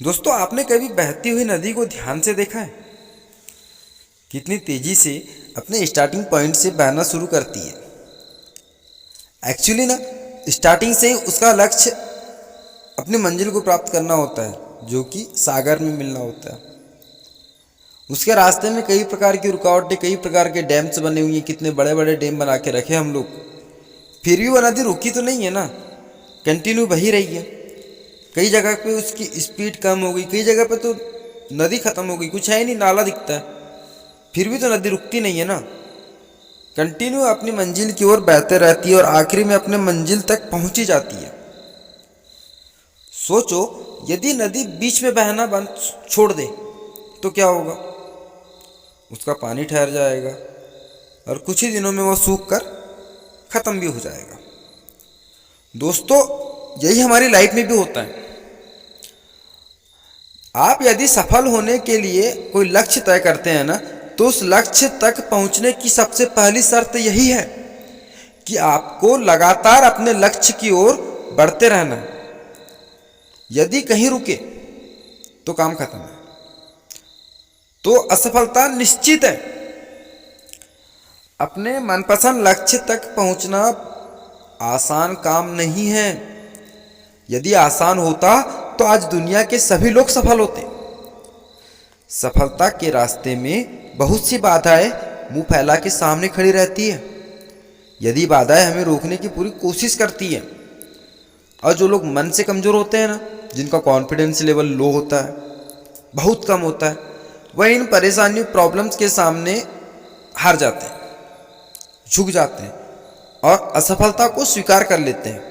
दोस्तों, आपने कभी बहती हुई नदी को ध्यान से देखा है? कितनी तेजी से अपने स्टार्टिंग पॉइंट से बहना शुरू करती है। एक्चुअली ना, स्टार्टिंग से ही उसका लक्ष्य अपनी मंजिल को प्राप्त करना होता है, जो कि सागर में मिलना होता है। उसके रास्ते में कई प्रकार की रुकावटें, कई प्रकार के डैम्स बने हुए हैं। कितने बड़े बड़े डैम बना के रखे हम लोग, फिर भी वो नदी रुकी तो नहीं है ना, कंटिन्यू बही रही है। कई जगह पे उसकी स्पीड कम हो गई, कई जगह पे तो नदी खत्म हो गई, कुछ है ही नहीं, नाला दिखता है, फिर भी तो नदी रुकती नहीं है ना, कंटिन्यू अपनी मंजिल की ओर बहते रहती है और आखिरी में अपने मंजिल तक पहुंची जाती है। सोचो, यदि नदी बीच में बहना बंद छोड़ दे तो क्या होगा? उसका पानी ठहर जाएगा और कुछ ही दिनों में वो सूख कर खत्म भी हो जाएगा। दोस्तों, यही हमारी लाइफ में भी होता है। आप यदि सफल होने के लिए कोई लक्ष्य तय करते हैं ना, तो उस लक्ष्य तक पहुंचने की सबसे पहली शर्त यही है कि आपको लगातार अपने लक्ष्य की ओर बढ़ते रहना है। यदि कहीं रुके तो काम खत्म है, तो असफलता निश्चित है। अपने मनपसंद लक्ष्य तक पहुंचना आसान काम नहीं है। यदि आसान होता तो आज दुनिया के सभी लोग सफल होते। सफलता के रास्ते में बहुत सी बाधाएं मुंह फैला के सामने खड़ी रहती है। यदि बाधाएं हमें रोकने की पूरी कोशिश करती है, और जो लोग मन से कमज़ोर होते हैं ना, जिनका कॉन्फिडेंस लेवल लो होता है, बहुत कम होता है, वह इन परेशानियों प्रॉब्लम्स के सामने हार जाते हैं, झुक जाते हैं और असफलता को स्वीकार कर लेते हैं।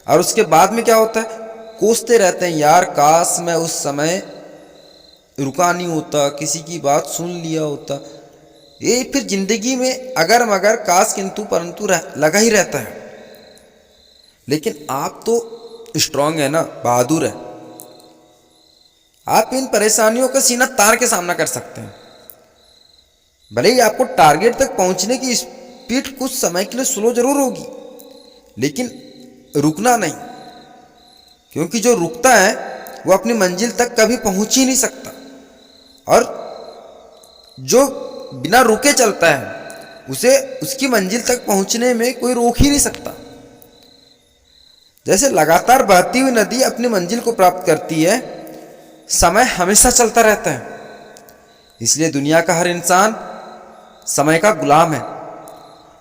और उसके बाद में क्या होता है? कोसते रहते हैं, यार काश मैं उस समय रुका नहीं होता, किसी की बात सुन लिया होता। ये फिर जिंदगी में अगर मगर काश किंतु परंतु लगा ही रहता है। लेकिन आप तो स्ट्रांग है ना, बहादुर है। आप इन परेशानियों का सीना तार के सामना कर सकते हैं। भले ही आपको टारगेट तक पहुंचने की स्पीड कुछ समय के लिए स्लो जरूर होगी, लेकिन रुकना नहीं, क्योंकि जो रुकता है वो अपनी मंजिल तक कभी पहुंच ही नहीं सकता। और जो बिना रुके चलता है, उसे उसकी मंजिल तक पहुंचने में कोई रोक ही नहीं सकता। जैसे लगातार बहती हुई नदी अपनी मंजिल को प्राप्त करती है, समय हमेशा चलता रहता है। इसलिए दुनिया का हर इंसान समय का गुलाम है।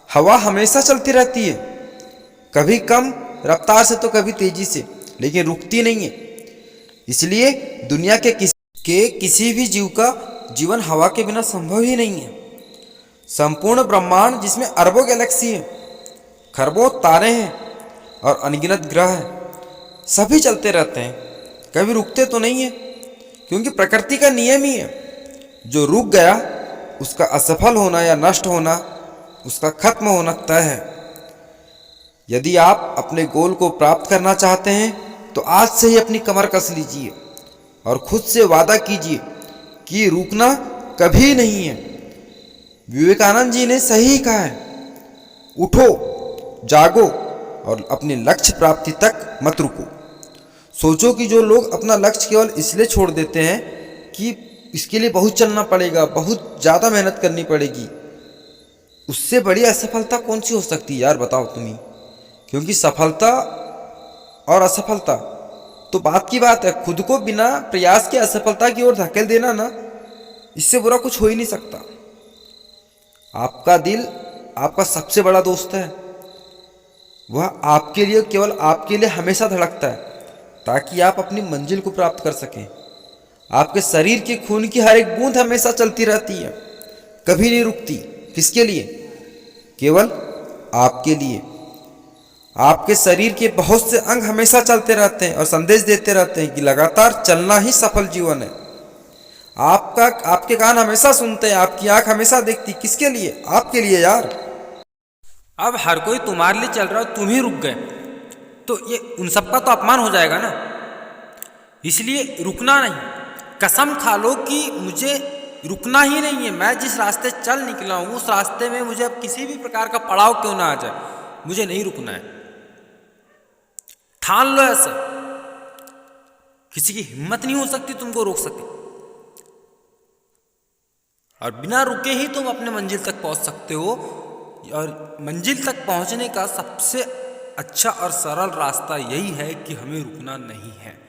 हवा हमेशा चलती रहती है, कभी कम रफ्तार से तो कभी तेजी से, लेकिन रुकती नहीं है। इसलिए दुनिया के किसी भी जीव का जीवन हवा के बिना संभव ही नहीं है। संपूर्ण ब्रह्मांड, जिसमें अरबों गैलेक्सी है, खरबों तारे हैं और अनगिनत ग्रह हैं, सभी चलते रहते हैं, कभी रुकते तो नहीं है। क्योंकि प्रकृति का नियम ही है, जो रुक गया उसका असफल होना या नष्ट होना, उसका खत्म होना तय है। यदि आप अपने गोल को प्राप्त करना चाहते हैं तो आज से ही अपनी कमर कस लीजिए और खुद से वादा कीजिए कि रुकना कभी नहीं है। विवेकानंद जी ने सही कहा है, उठो, जागो और अपने लक्ष्य प्राप्ति तक मत रुको। सोचो कि जो लोग अपना लक्ष्य केवल इसलिए छोड़ देते हैं कि इसके लिए बहुत चलना पड़ेगा, बहुत ज़्यादा मेहनत करनी पड़ेगी, उससे बड़ी असफलता कौन सी हो सकती है यार, बताओ तुम ही। क्योंकि सफलता और असफलता तो बात की बात है, खुद को बिना प्रयास के असफलता की ओर धकेल देना ना, इससे बुरा कुछ हो ही नहीं सकता। आपका दिल आपका सबसे बड़ा दोस्त है। वह आपके लिए, केवल आपके लिए हमेशा धड़कता है, ताकि आप अपनी मंजिल को प्राप्त कर सकें। आपके शरीर के खून की हर एक बूंद हमेशा चलती रहती है, कभी नहीं रुकती। किसके लिए? केवल आपके लिए। आपके शरीर के बहुत से अंग हमेशा चलते रहते हैं और संदेश देते रहते हैं कि लगातार चलना ही सफल जीवन है। आपके कान हमेशा सुनते हैं, आपकी आंख हमेशा देखती। किसके लिए? आपके लिए यार। अब हर कोई तुम्हारे लिए चल रहा है, तुम ही रुक गए तो ये उन सबका तो अपमान हो जाएगा ना। इसलिए रुकना नहीं। कसम खा लो कि मुझे रुकना ही नहीं है। मैं जिस रास्ते चल निकला हूँ, उस रास्ते में मुझे अब किसी भी प्रकार का पड़ाव क्यों ना आ जाए, मुझे नहीं रुकना है। ठान लो ऐसा किसी की हिम्मत नहीं हो सकती तुमको रोक सके, और बिना रुके ही तुम अपने मंजिल तक पहुंच सकते हो। और मंजिल तक पहुंचने का सबसे अच्छा और सरल रास्ता यही है कि हमें रुकना नहीं है।